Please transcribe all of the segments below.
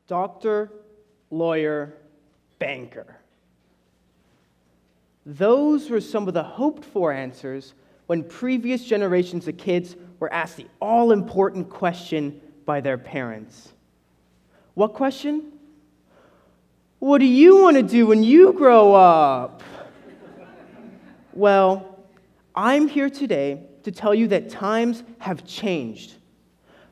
Doctor, lawyer, banker. Those were some of the hoped-for answers when previous generations of kids were asked the all-important question by their parents. What question? What do you want to do when you grow up? Well, I'm here today to tell you that times have changed.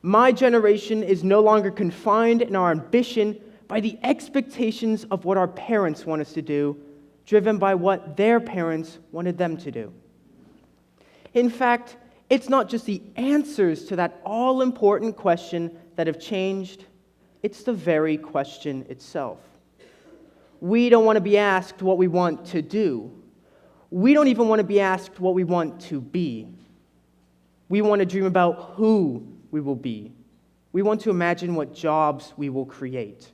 My generation is no longer confined in our ambition by the expectations of what our parents want us to do, driven by what their parents wanted them to do. In fact, it's not just the answers to that all-important question that have changed, it's the very question itself. We don't want to be asked what we want to do. We don't even want to be asked what we want to be. We want to dream about who we will be. We want to imagine what jobs we will create.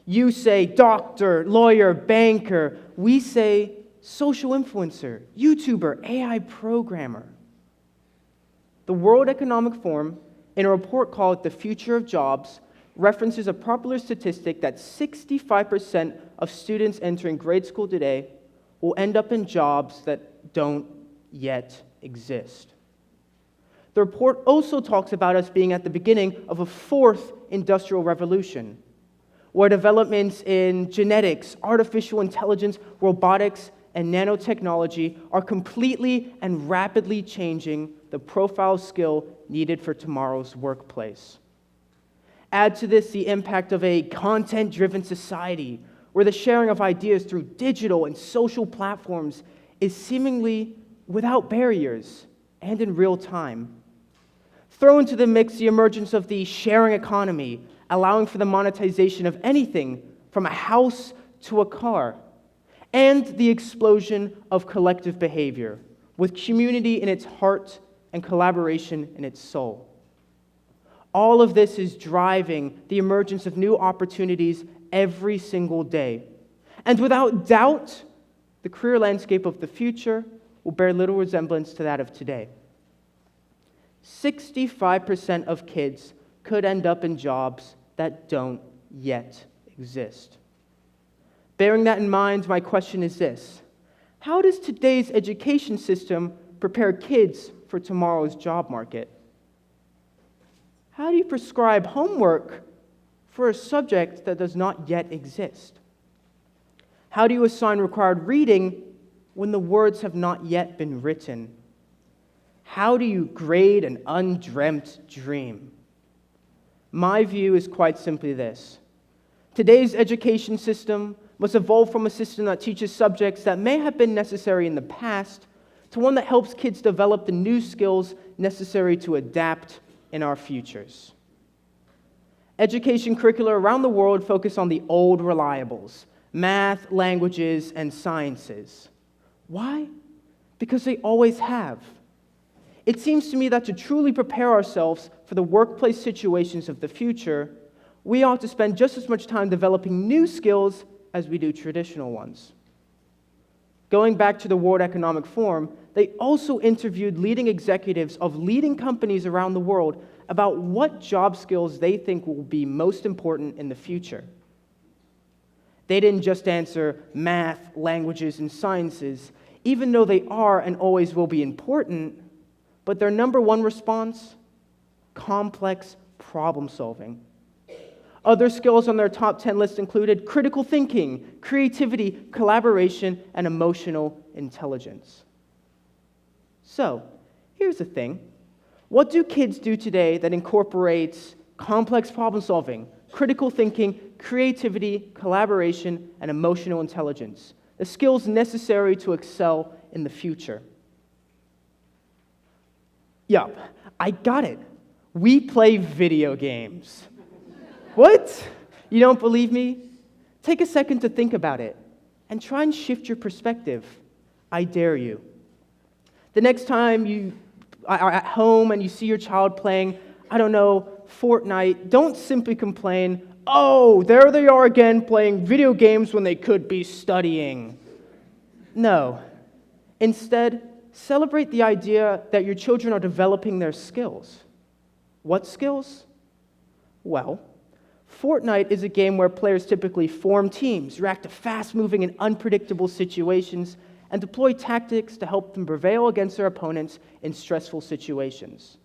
You say doctor, lawyer, banker. We say social influencer, YouTuber, AI programmer. The World Economic Forum, in a report called The Future of Jobs, references a popular statistic that 65% of students entering grade school today will end up in jobs that don't yet exist. The report also talks about us being at the beginning of a fourth industrial revolution, where developments in genetics, artificial intelligence, robotics, and nanotechnology are completely and rapidly changing the profile skill needed for tomorrow's workplace. Add to this the impact of a content-driven society where the sharing of ideas through digital and social platforms is seemingly without barriers and in real time. Throw into the mix the emergence of the sharing economy, allowing for the monetization of anything from a house to a car, and the explosion of collective behavior, with community in its heart and collaboration in its soul. All of this is driving the emergence of new opportunities every single day. And without doubt, the career landscape of the future will bear little resemblance to that of today. 65% of kids could end up in jobs that don't yet exist. Bearing that in mind, my question is this: how does today's education system prepare kids for tomorrow's job market? How do you prescribe homework for a subject that does not yet exist? How do you assign required reading when the words have not yet been written? How do you grade an undreamt dream? My view is quite simply this: today's education system must evolve from a system that teaches subjects that may have been necessary in the past to one that helps kids develop the new skills necessary to adapt in our futures. Education curricula around the world focus on the old reliables: math, languages, and sciences. Why? Because they always have. It seems to me that to truly prepare ourselves for the workplace situations of the future, we ought to spend just as much time developing new skills as we do traditional ones. Going back to the World Economic Forum, they also interviewed leading executives of leading companies around the world about what job skills they think will be most important in the future. They didn't just answer math, languages, and sciences, even though they are and always will be important, but their number one response: complex problem solving. Other skills on their top 10 list included critical thinking, creativity, collaboration, and emotional intelligence. So, here's the thing. What do kids do today that incorporates complex problem solving, critical thinking, creativity, collaboration, and emotional intelligence? The skills necessary to excel in the future. Yup, I got it. We play video games. What? You don't believe me? Take a second to think about it and try and shift your perspective. I dare you. The next time you are at home and you see your child playing, Fortnite, don't simply complain, "Oh, there they are again playing video games when they could be studying." No. Instead, celebrate the idea that your children are developing their skills. What skills? Well, Fortnite is a game where players typically form teams, react to fast-moving and unpredictable situations, and deploy tactics to help them prevail against their opponents in stressful situations.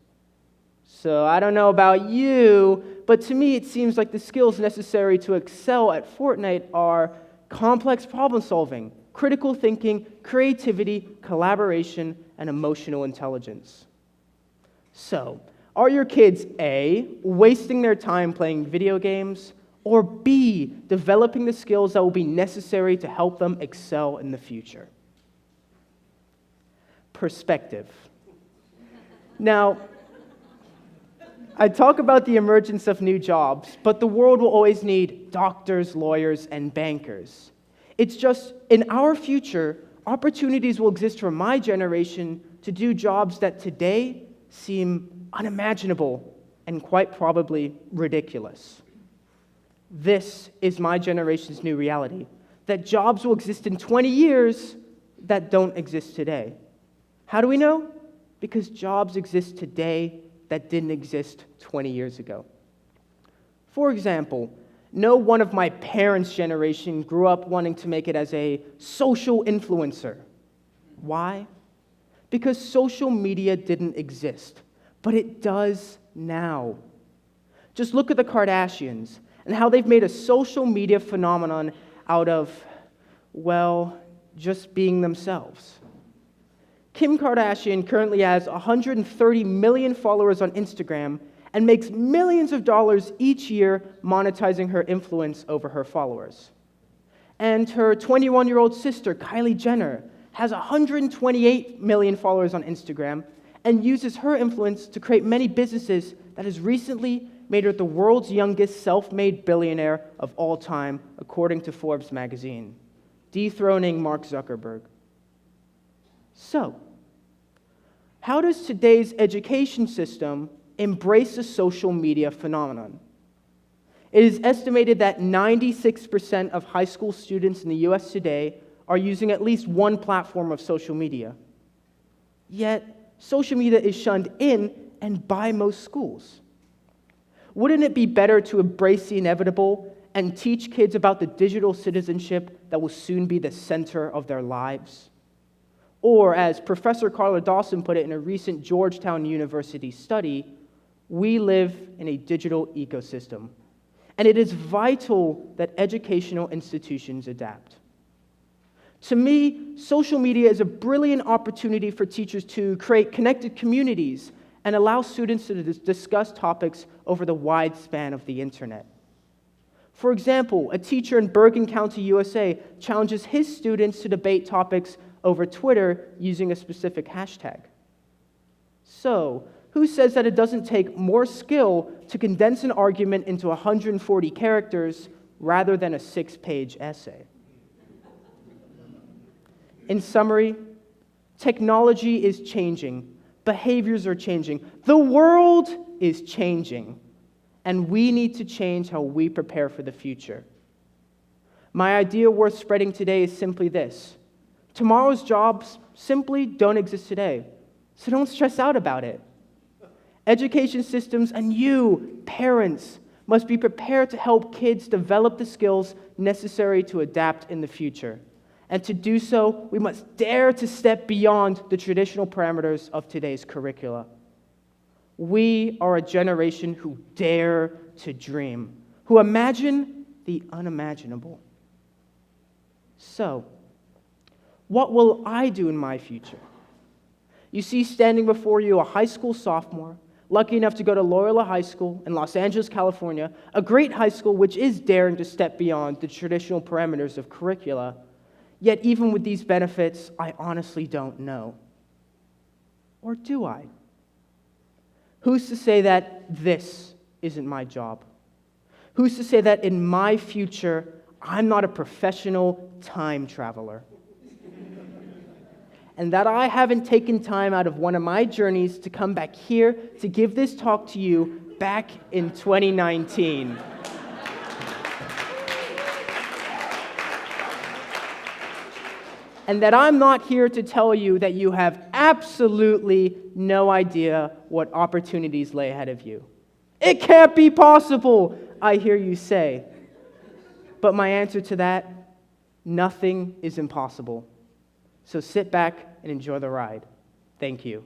So I don't know about you, but to me it seems like the skills necessary to excel at Fortnite are complex problem solving, critical thinking, creativity, collaboration, and emotional intelligence. So, are your kids A, wasting their time playing video games, or B, developing the skills that will be necessary to help them excel in the future? Perspective. Now, I talk about the emergence of new jobs, but the world will always need doctors, lawyers, and bankers. It's just, in our future, opportunities will exist for my generation to do jobs that today seem unimaginable and quite probably ridiculous. This is my generation's new reality, that jobs will exist in 20 years that don't exist today. How do we know? Because jobs exist today that didn't exist 20 years ago. For example, no one of my parents' generation grew up wanting to make it as a social influencer. Why? Because social media didn't exist, but it does now. Just look at the Kardashians and how they've made a social media phenomenon out of, well, just being themselves. Kim Kardashian currently has 130 million followers on Instagram and makes millions of dollars each year monetizing her influence over her followers. And her 21-year-old sister, Kylie Jenner, has 128 million followers on Instagram and uses her influence to create many businesses that has recently made her the world's youngest self-made billionaire of all time, according to Forbes magazine, dethroning Mark Zuckerberg. So, how does today's education system embrace the social media phenomenon? It is estimated that 96% of high school students in the US today are using at least one platform of social media. Yet, social media is shunned in and by most schools. Wouldn't it be better to embrace the inevitable and teach kids about the digital citizenship that will soon be the center of their lives? Or, as Professor Carla Dawson put it in a recent Georgetown University study, we live in a digital ecosystem, and it is vital that educational institutions adapt. To me, social media is a brilliant opportunity for teachers to create connected communities and allow students to discuss topics over the wide span of the internet. For example, a teacher in Bergen County, USA, challenges his students to debate topics over Twitter using a specific hashtag. So, who says that it doesn't take more skill to condense an argument into 140 characters rather than a 6-page essay? In summary, technology is changing, behaviors are changing, the world is changing, and we need to change how we prepare for the future. My idea worth spreading today is simply this: tomorrow's jobs simply don't exist today, so don't stress out about it. Education systems and you, parents, must be prepared to help kids develop the skills necessary to adapt in the future. And to do so, we must dare to step beyond the traditional parameters of today's curricula. We are a generation who dare to dream, who imagine the unimaginable. So, what will I do in my future? You see standing before you a high school sophomore, lucky enough to go to Loyola High School in Los Angeles, California, a great high school which is daring to step beyond the traditional parameters of curricula. Yet even with these benefits, I honestly don't know. Or do I? Who's to say that this isn't my job? Who's to say that in my future, I'm not a professional time traveler? And that I haven't taken time out of one of my journeys to come back here to give this talk to you back in 2019. And that I'm not here to tell you that you have absolutely no idea what opportunities lay ahead of you. It can't be possible. I hear you say. But my answer to that, nothing is impossible. So sit back and enjoy the ride. Thank you.